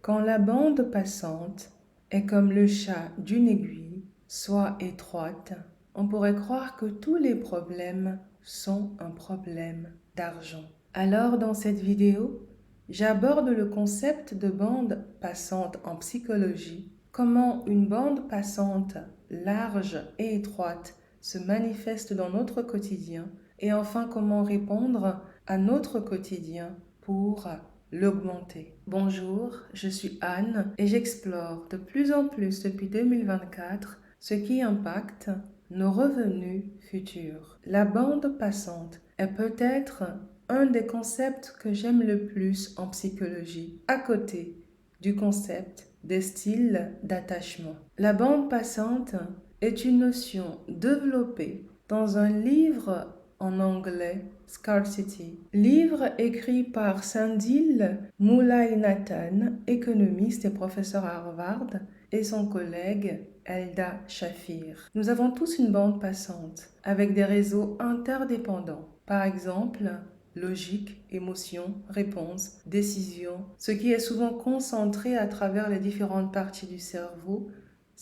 Quand la bande passante est comme le chat d'une aiguille, soit étroite, on pourrait croire que tous les problèmes sont un problème d'argent. Alors dans cette vidéo, j'aborde le concept de bande passante en psychologie, comment une bande passante large et étroite se manifeste dans notre quotidien et enfin comment répondre à notre quotidien pour l'augmenter. Bonjour, je suis Anne et j'explore de plus en plus depuis 2024 ce qui impacte nos revenus futurs. La bande passante est peut-être un des concepts que j'aime le plus en psychologie, à côté du concept des styles d'attachement. La bande passante est une notion développée dans un livre en anglais, Scarcity. Livre écrit par Sandil Mullainathan, économiste et professeur à Harvard, et son collègue Elda Shafir. Nous avons tous une bande passante avec des réseaux interdépendants. Par exemple, logique, émotion, réponse, décision, ce qui est souvent concentré à travers les différentes parties du cerveau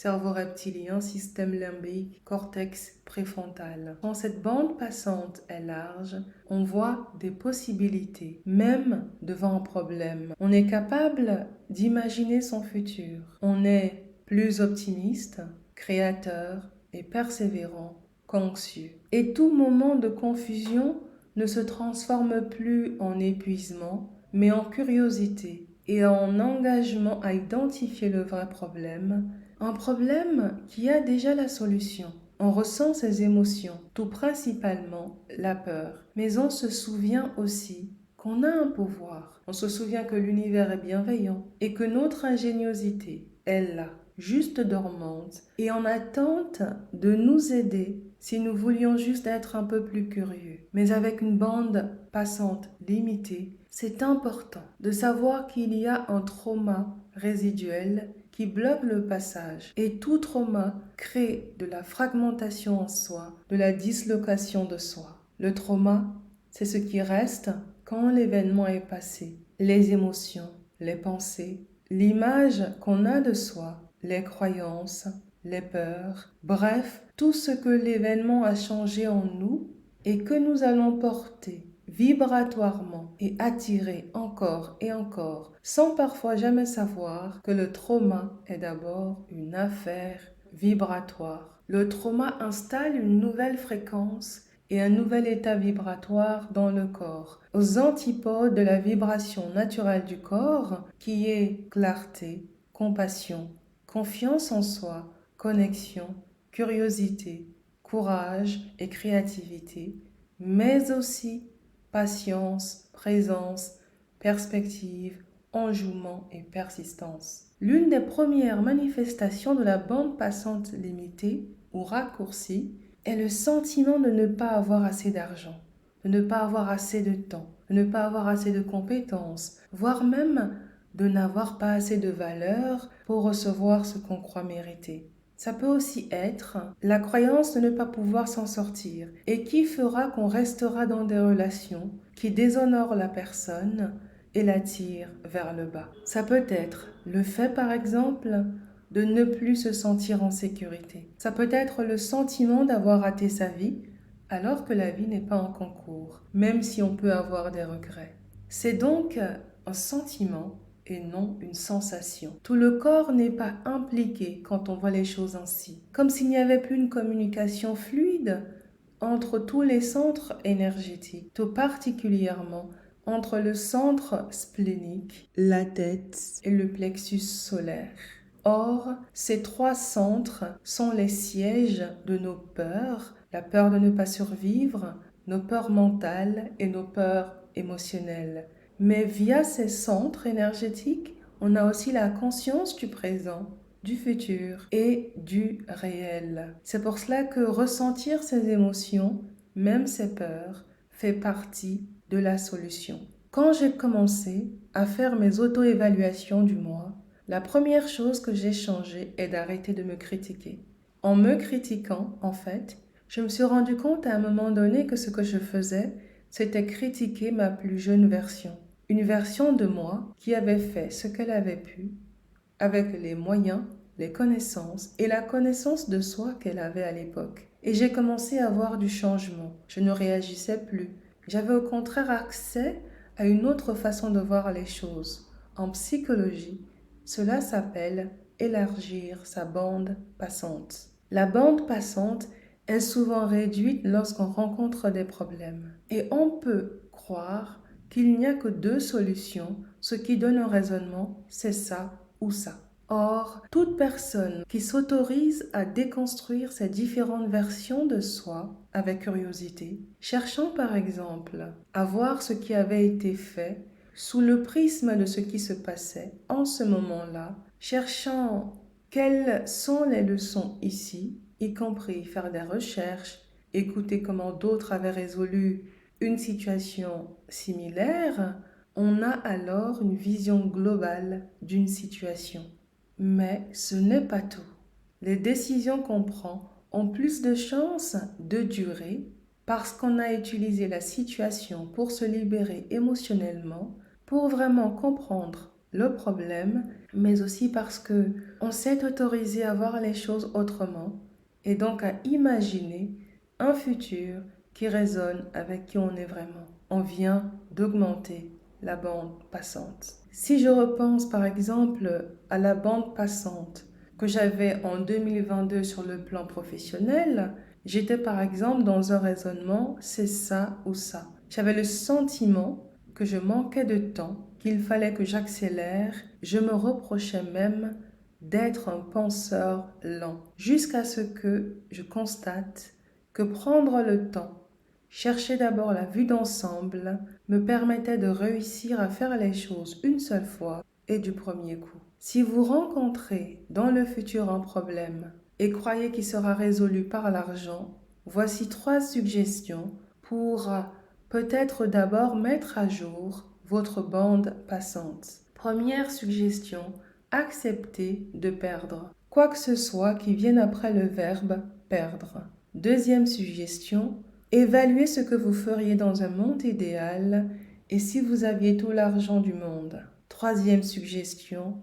reptilien, système limbique, cortex préfrontal. Quand cette bande passante est large, on voit des possibilités, même devant un problème. On est capable d'imaginer son futur. On est plus optimiste, créateur et persévérant qu'anxieux. Et tout moment de confusion ne se transforme plus en épuisement, mais en curiosité et en engagement à identifier le vrai problème, un problème qui a déjà la solution. On ressent ses émotions, tout principalement la peur, mais on se souvient aussi qu'on a un pouvoir. On se souvient que l'univers est bienveillant et que notre ingéniosité est là, juste dormante et en attente de nous aider si nous voulions juste être un peu plus curieux. Mais avec une bande passante limitée, c'est important de savoir qu'il y a un trauma résiduel qui bloque le passage. Et tout trauma crée de la fragmentation en soi, de la dislocation de soi. Le trauma, c'est ce qui reste quand l'événement est passé. Les émotions, les pensées, l'image qu'on a de soi, les croyances, les peurs, bref, tout ce que l'événement a changé en nous et que nous allons porter vibratoirement et attirer encore et encore, sans parfois jamais savoir que le trauma est d'abord une affaire vibratoire. Le trauma installe une nouvelle fréquence et un nouvel état vibratoire dans le corps, aux antipodes de la vibration naturelle du corps qui est clarté, compassion, confiance en soi, connexion, curiosité, courage et créativité, mais aussi patience, présence, perspective, enjouement et persistance. L'une des premières manifestations de la bande passante limitée ou raccourcie est le sentiment de ne pas avoir assez d'argent, de ne pas avoir assez de temps, de ne pas avoir assez de compétences, voire même de n'avoir pas assez de valeur pour recevoir ce qu'on croit mériter. Ça peut aussi être la croyance de ne pas pouvoir s'en sortir et qui fera qu'on restera dans des relations qui déshonorent la personne et la tirent vers le bas. Ça peut être le fait par exemple de ne plus se sentir en sécurité. Ça peut être le sentiment d'avoir raté sa vie alors que la vie n'est pas en concours, même si on peut avoir des regrets. C'est donc un sentiment et non une sensation. Tout le corps n'est pas impliqué quand on voit les choses ainsi, comme s'il n'y avait plus une communication fluide entre tous les centres énergétiques, tout particulièrement entre le centre splénique, la tête et le plexus solaire. Or, ces trois centres sont les sièges de nos peurs, la peur de ne pas survivre, nos peurs mentales et nos peurs émotionnelles. Mais via ces centres énergétiques, on a aussi la conscience du présent, du futur et du réel. C'est pour cela que ressentir ces émotions, même ces peurs, fait partie de la solution. Quand j'ai commencé à faire mes auto-évaluations du mois, la première chose que j'ai changée est d'arrêter de me critiquer. En me critiquant, en fait, je me suis rendu compte à un moment donné que ce que je faisais, c'était critiquer ma plus jeune version. une version de moi qui avait fait ce qu'elle avait pu avec les moyens, les connaissances et la connaissance de soi qu'elle avait à l'époque. Et j'ai commencé à voir du changement. Je ne réagissais plus. J'avais au contraire accès à une autre façon de voir les choses. En psychologie, cela s'appelle élargir sa bande passante. La bande passante est souvent réduite lorsqu'on rencontre des problèmes. Et on peut croire qu'il n'y a que deux solutions. Ce qui donne un raisonnement, c'est ça ou ça. Or, toute personne qui s'autorise à déconstruire ces différentes versions de soi avec curiosité, cherchant par exemple à voir ce qui avait été fait sous le prisme de ce qui se passait en ce moment-là, cherchant quelles sont les leçons ici, y compris faire des recherches, écouter comment d'autres avaient résolu une situation similaire, on a alors une vision globale d'une situation. Mais ce n'est pas tout. Les décisions qu'on prend ont plus de chances de durer parce qu'on a utilisé la situation pour se libérer émotionnellement, pour vraiment comprendre le problème, mais aussi parce que on s'est autorisé à voir les choses autrement et donc à imaginer un futur qui résonne avec qui on est vraiment. On vient d'augmenter la bande passante. Si je repense par exemple à la bande passante que j'avais en 2022 sur le plan professionnel, j'étais par exemple dans un raisonnement c'est ça ou ça. J'avais le sentiment que je manquais de temps, qu'il fallait que j'accélère. Je me reprochais même d'être un penseur lent, jusqu'à ce que je constate que prendre le temps, chercher d'abord la vue d'ensemble, me permettait de réussir à faire les choses une seule fois et du premier coup. Si vous rencontrez dans le futur un problème et croyez qu'il sera résolu par l'argent, voici 3 suggestions pour peut-être d'abord mettre à jour votre bande passante. Première suggestion, accepter de perdre. Quoi que ce soit qui vienne après le verbe perdre. Deuxième suggestion, évaluez ce que vous feriez dans un monde idéal et si vous aviez tout l'argent du monde. Troisième suggestion,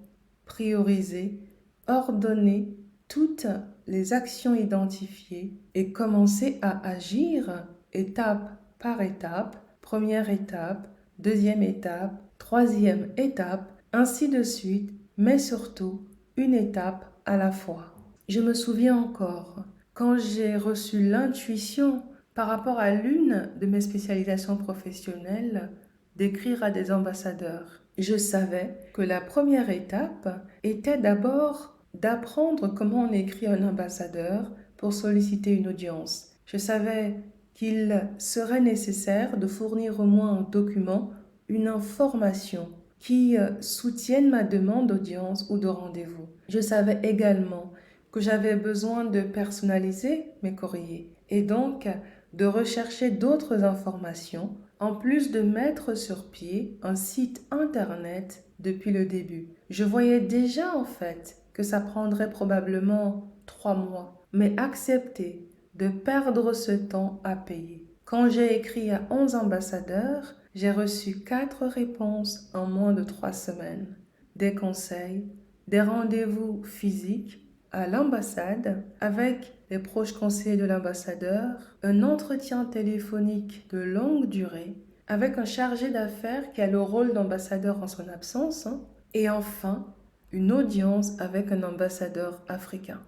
priorisez, ordonnez toutes les actions identifiées et commencez à agir étape par étape. Première étape, deuxième étape, troisième étape, ainsi de suite, mais surtout une étape à la fois. Je me souviens encore, quand j'ai reçu l'intuition par rapport à l'une de mes spécialisations professionnelles, d'écrire à des ambassadeurs. Je savais que la première étape était d'abord d'apprendre comment on écrit un ambassadeur pour solliciter une audience. Je savais qu'il serait nécessaire de fournir au moins un document, une information qui soutienne ma demande d'audience ou de rendez-vous. Je savais également que j'avais besoin de personnaliser mes courriers et donc de rechercher d'autres informations en plus de mettre sur pied un site internet depuis le début. Je voyais déjà en fait que ça prendrait probablement 3 mois, mais accepter de perdre ce temps à payer. Quand j'ai écrit à 11 ambassadeurs, j'ai reçu 4 réponses en moins de 3 semaines. Des conseils, des rendez-vous physiques à l'ambassade avec les proches conseillers de l'ambassadeur, un entretien téléphonique de longue durée avec un chargé d'affaires qui a le rôle d'ambassadeur en son absence, et enfin une audience avec un ambassadeur africain.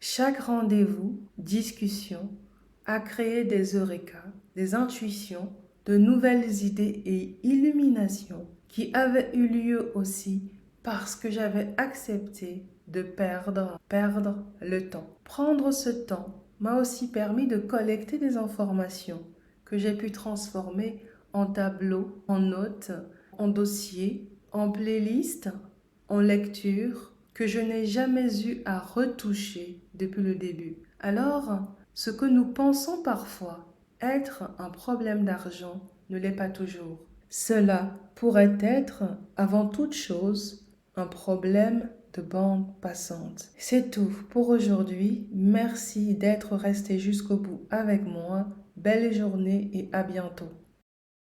Chaque rendez-vous, discussion, a créé des eureka, des intuitions, de nouvelles idées et illuminations qui avaient eu lieu aussi parce que j'avais accepté de perdre le temps. Prendre ce temps m'a aussi permis de collecter des informations que j'ai pu transformer en tableaux, en notes, en dossiers, en playlists, en lectures que je n'ai jamais eu à retoucher depuis le début. Alors, ce que nous pensons parfois être un problème d'argent ne l'est pas toujours. Cela pourrait être, avant toute chose, un problème de bande passante. C'est tout pour aujourd'hui. Merci d'être resté jusqu'au bout avec moi. Belle journée et à bientôt.